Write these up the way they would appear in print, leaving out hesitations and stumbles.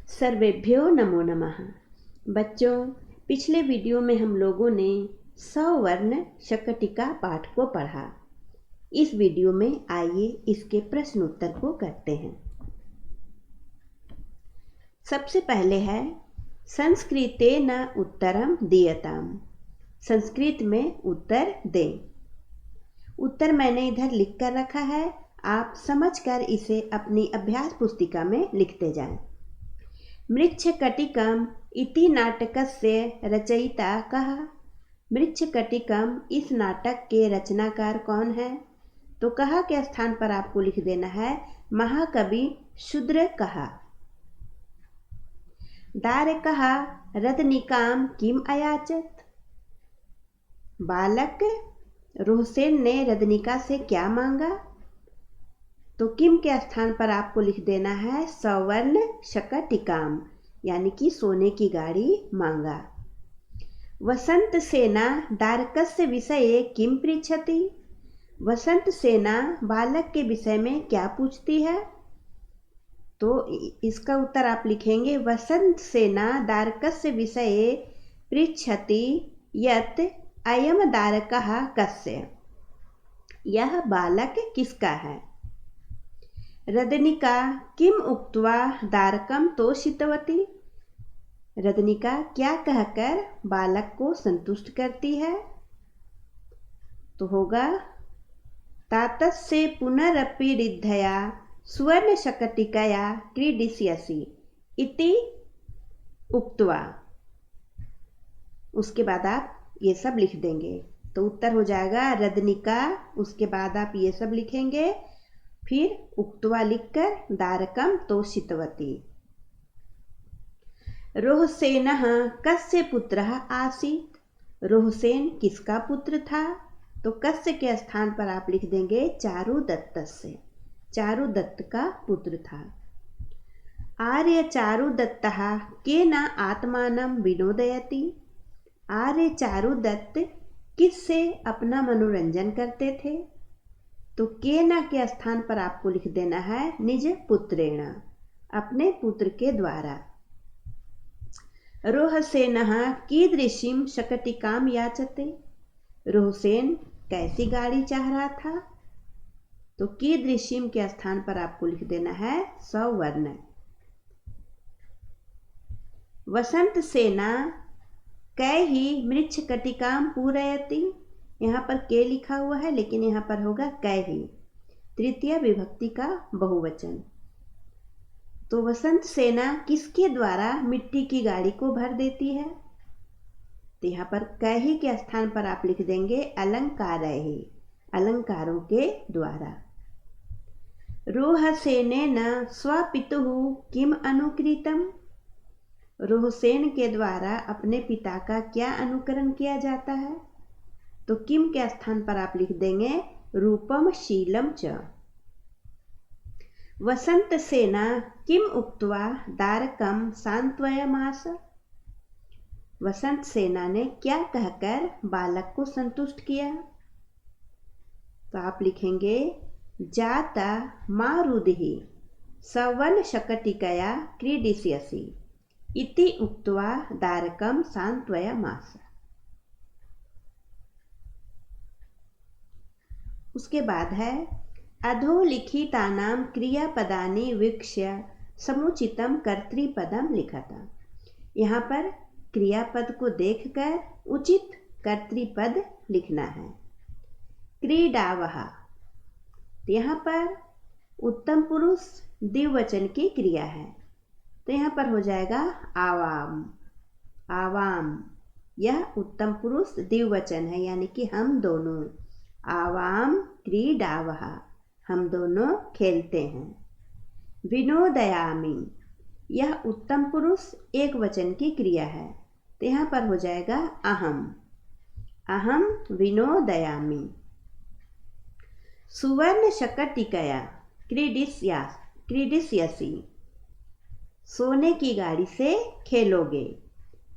सर्वेभ्यो नमो नमः। बच्चों, पिछले वीडियो में हम लोगों ने सवर्ण शकटिका पाठ को पढ़ा। इस वीडियो में आइए इसके प्रश्न उत्तर को करते हैं। सबसे पहले है संस्कृतेन उत्तरम दीयताम। संस्कृत में उत्तर दें। उत्तर मैंने इधर लिख कर रखा है, आप समझकर इसे अपनी अभ्यास पुस्तिका में लिखते जाएं। मृच्छकटिकम् इति नाटकस्य रचयिता कः? मृच्छकटिकम् इस नाटक के रचनाकार कौन है? तो कहा के स्थान पर आपको लिख देना है महाकवि शूद्र कहा। दारकः रदनिकां किम अयाचत? बालक रोहसेन ने रदनिका से क्या मांगा? तो किम के स्थान पर आपको लिख देना है सवर्ण शकटिकाम, यानी कि सोने की गाड़ी मांगा। वसंत सेना दारकस्य विषये किम पृच्छति? वसंत सेना बालक के विषय में क्या पूछती है? तो इसका उत्तर आप लिखेंगे वसंत सेना दारकस्य विषये पृच्छति यत् अयम दारकः कस्य? यह बालक किसका है? रदनिका किम उक्त्वा दारकम तोषितवती? रदनिका क्या कहकर बालक को संतुष्ट करती है? तो होगा तातस्य पुनरपि रिद्धया सुवर्ण शकटिकया क्रीडिष्यसि इति उक्त्वा। उसके बाद आप ये सब लिख देंगे, तो उत्तर हो जाएगा रदनिका। उसके बाद आप ये सब लिखेंगे, फिर उक्त्वा लिखकर दारकम तोषितवती। रोहसेनः कस्य पुत्रः आसीत्? रोहसेन किसका पुत्र था? तो कस्य के स्थान पर आप लिख देंगे चारुदत्तस्य। चारुदत्त का पुत्र था। आर्य चारुदत्तः केन आत्मानं विनोदयति? आर्य चारुदत्त किससे अपना मनोरंजन करते थे? तो केना के स्थान पर आपको लिख देना है निज पुत्रेण, अपने पुत्र के द्वारा। रोहसेनः कीदृशीं शकटिकां याचते? रोहसेन कैसी गाड़ी चाह रहा था? तो कीदृशीं के स्थान पर आपको लिख देना है सवर्ण। वसंत सेना कैहि मृच्छकटिकां पूरयति? यहाँ पर के लिखा हुआ है, लेकिन यहाँ पर होगा कैहि, तृतीय विभक्ति का बहुवचन। तो वसंत सेना किसके द्वारा मिट्टी की गाड़ी को भर देती है? तो यहाँ पर कैहि के स्थान पर आप लिख देंगे अलंकारैहि, अलंकारों के द्वारा। रोहसेनेन स्वपितुः किम अनुकृतम्? रोहसेन के द्वारा अपने पिता का क्या अनुकरण किया जाता है? तो किम के स्थान पर आप लिख देंगे रूपम शीलम च। वसंत सेना किम उक्त्वा दारकम सांत्वयमास? वसंत सेना ने क्या कहकर बालक को संतुष्ट किया? तो आप लिखेंगे जाता मारुदिः सवर्ण शकटिकया क्रीडिष्यसि इति उक्त्वा दारकम सांत्वयमास। उसके बाद है अधोलिखितानां क्रियापदानि वीक्ष्य समुचितं कर्तृपदम लिखा था। यहाँ पर क्रियापद को देखकर उचित कर्तृपद लिखना है। क्रीडावः, यहाँ पर उत्तम पुरुष द्विवचन की क्रिया है, तो यहाँ पर हो जाएगा आवाम। आवाम यह उत्तम पुरुष द्विवचन है, यानी कि हम दोनों। आवाम क्रीडावः, हम दोनों खेलते हैं। विनोदयामि यह उत्तम पुरुष एक वचन की क्रिया है, तो यहाँ पर हो जाएगा अहम। अहम विनोदयामि। सुवर्ण शकटिकया क्रीडिष्यसि, सोने की गाड़ी से खेलोगे।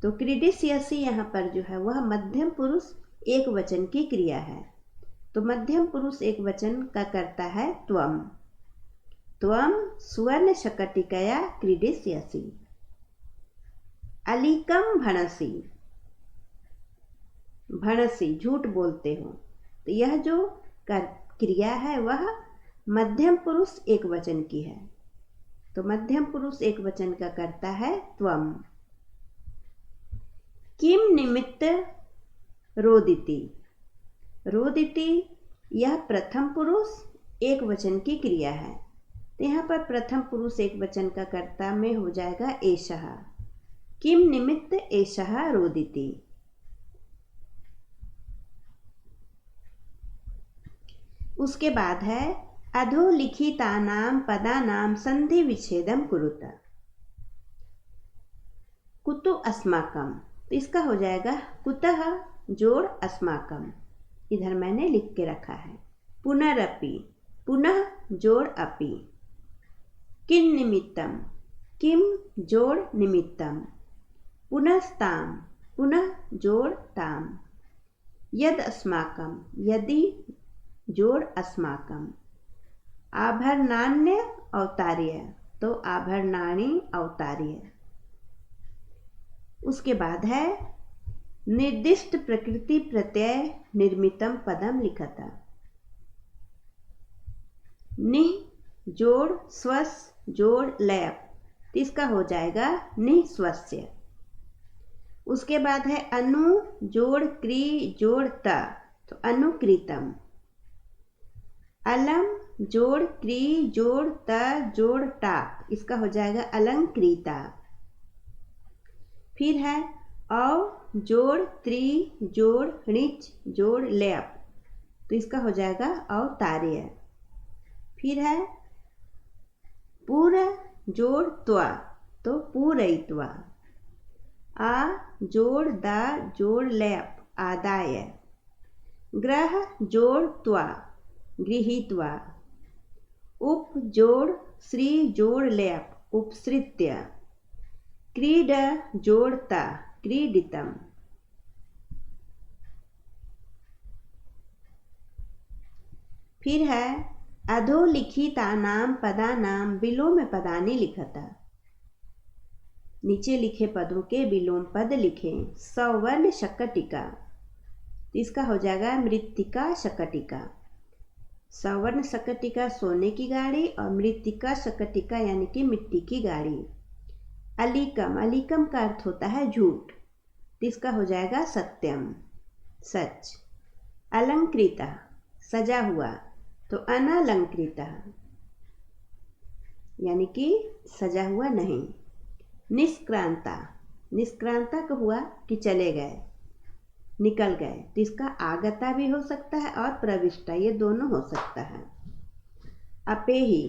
तो क्रीडिष्यसि यहाँ पर जो है वह मध्यम पुरुष एक वचन की क्रिया है, तो मध्यम पुरुष एक वचन का करता है त्वम। त्वम सुवर्ण शकटिकया क्रीडिष्यसि। अलीकम भणसी, भणसी झूठ बोलते हो। तो यह जो क्रिया है वह मध्यम पुरुष एक वचन की है। तो मध्यम पुरुष एक वचन का करता है त्वम। किम निमित्त रोदिति, रोदिति यह प्रथम पुरुष एक वचन की क्रिया है। तो यहाँ पर प्रथम पुरुष एक वचन का कर्ता में हो जाएगा एषः। किम निमित्त एषः रोदिति। उसके बाद है अधोलिखितानां पदानां संधि विच्छेदम कुरुत। कुतु अस्माकम, तो इसका हो जाएगा कुतः जोड़ अस्माकम, इधर मैंने लिख के रखा है। पुनरपि, पुनः जोड़ अपि। किं निमित्तम, किम जोड़ निमित्तम। पुनस्ताम, पुनः जोड़ ताम। यद अस्माकम, यदि जोड़ अस्माकम। आभरणान्य अवतार्य, तो आभरणानि अवतार्य। उसके बाद है निर्दिष्ट प्रकृति प्रत्यय निर्मितम पदम लिखता। निः जोड़ स्वस जोड़ लयप, तो इसका हो जाएगा निःस्वस्य। उसके बाद है अनु जोड़ क्री जोड़ त, तो अनुकृतम। अलम जोड़ क्री जोड़ त जोड़ टाप, इसका हो जाएगा अलंकृता। फिर है औ जोड़ त्रि जोड़ णिच जोड़ लयप, तो इसका हो जाएगा अवतार्य। फिर है पूर जोड़ त्वा, तो पूरयित्वा। आ जोड़ दा जोड़ लयप आदाय। ग्रह जोड़ त्वा गृहीत्वा। उप जोड़ श्री जोड़ लयप उपसृत्य। क्रीड जोड़ ता क्रीडितम। फिर है अधोलिखितानां पदानां विलोम पदानि लिखता। नीचे लिखे पदों के विलोम पद लिखें। सवर्ण शकटिका, इसका हो जाएगा मृत्तिका शकटिका। सवर्ण शकटिका सोने की गाड़ी और मृत्तिका शकटिका यानी कि मिट्टी की गाड़ी। अलीकम, अलीकम का अर्थ होता है झूठ, इसका हो जाएगा सत्यम सच। अलंकृता सजा हुआ, तो अनालंकृता यानी कि सजा हुआ नहीं। निष्क्रांता, निष्क्रांता का हुआ कि चले गए निकल गए, तो इसका आगता भी हो सकता है और प्रविष्टा, ये दोनों हो सकता है। अपेही,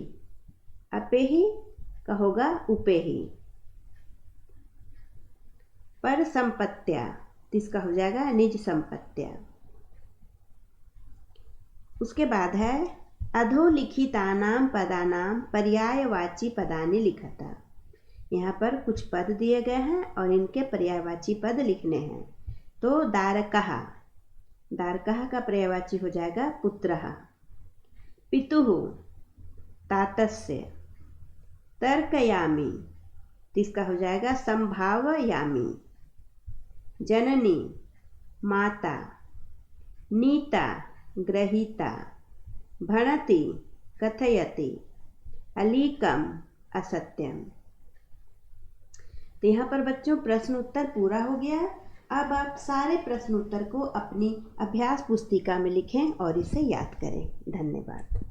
अपेही का होगा उपेही। पर संपत्त्या, तो इसका हो जाएगा निज संपत्त्या। उसके बाद है अधोलिखितानां पदानां पर्यायवाची पदानि लिखता। यहाँ पर कुछ पद दिए गए हैं और इनके पर्यायवाची पद लिखने हैं। तो दारकः, दारकः का पर्यायवाची हो जाएगा पुत्रः। पितुः तातस्य। तर्कयामि, तो इसका हो जाएगा संभावयामि। जननी माता। नीता ग्रहीता। भणति कथयति। अलीकम असत्यम। तो यहाँ पर बच्चों प्रश्न उत्तर पूरा हो गया। अब आप सारे प्रश्न उत्तर को अपनी अभ्यास पुस्तिका में लिखें और इसे याद करें। धन्यवाद।